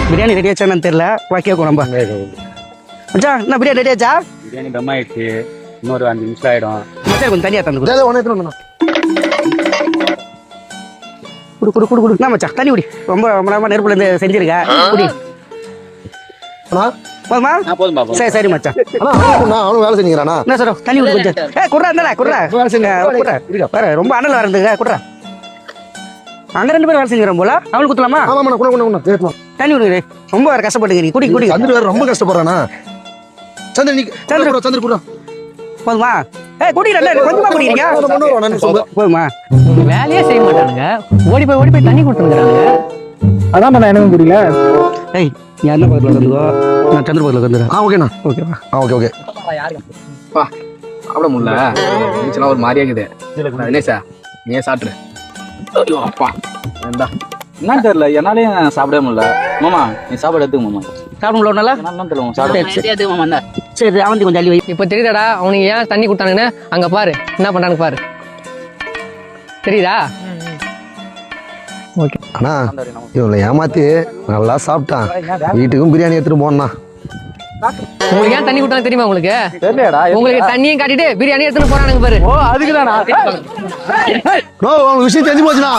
Biryani ready ஆச்சான்னு தெரியல, வாக்கியா குழம்பா மச்சான். என்ன பிரியாணி ரெடி ஆச்சா? பிரியாணி தம் ஆயிடுச்சு, இன்னொரு 5 நிமிஷம் ஆயிடும். மச்சான் கொஞ்சம் தனியாக தந்து ஒன்று எடுத்துன்னு குடு. என்ன மச்சான் தண்ணி குடி. ரொம்ப ரொம்ப நேரமா நெருப்புல இருந்து செஞ்சிருக்க, குடி. போதுமா? சரி மச்சான். அவனும் வேலை செஞ்சுக்கிறானா? என்ன சார் தண்ணி குடி கொஞ்சம். குடுறா இருந்தா குடுறா. பாரு ரொம்ப அனல் வரதுங்க, குடுறா. அங்க 2 பேரும் வேலை செஞ்சுக்கிறோம் போல, அவனுக்கு குத்தலாமா? தண்ணி குடி. ரொம்ப வேற கஷ்டப்பட்டுக்கிறீங்க, குடி குடி. சந்திர வேற ரொம்ப கஷ்டப்படுறானா? சந்திர குடுறா. போதுமா? குடி, நல்ல கொஞ்சமா குடிக்கிறீங்க. போதுமா? வேலையே செய்ய மாட்டானுங்க, ஓடி போய் தண்ணி கொடுத்துருக்கானுங்க. அதான் நான் எனக்கும் புரியல. ஏய் நீ என்ன பக்கத்தில் வந்துக்கோ, நான் சந்திர பக்கத்தில் வந்துடுறேன். ஓகேண்ணா. ஓகேவா? ஓகே. சாப்பிட முடியல, நீச்சலாம் ஒரு மாதிரியா இருக்குது. தினேஷா நீயே சாப்பிட்ரு. ஐயோ அப்பா வேண்டா, என்னன்னு தெரியல, என்னாலையும் சாப்பிடவே முடியல. மாமா நீ சாப்பாடு எடுத்துக்க மாமா. சாப்பிட முடியல என்னன்னு தெரியல. சரி அவன் கொஞ்சம் தள்ளி வை. இப்ப தெரியுதாடா அவனுக்கு ஏன் தண்ணி கொடுத்தானுங்கன்னு? அங்க பாரு என்ன பண்றானுங்க பாரு, தெரியுதா? அண்ணா இவனை ஏமாத்தி நல்லா சாப்பிட்டான், வீட்டுக்கும் பிரியாணி எடுத்துட்டு போனா. உங்களுக்கு ஏன் தண்ணி கொடுத்தாங்க தெரியுமா? உங்களுக்கு தெரியலடா. உங்களுக்கு தண்ணியும் காட்டிட்டு பிரியாணி எடுத்துட்டு போறானுங்க பாரு. அதுக்குதானா? விஷயம் தெரிஞ்சு போச்சுண்ணா.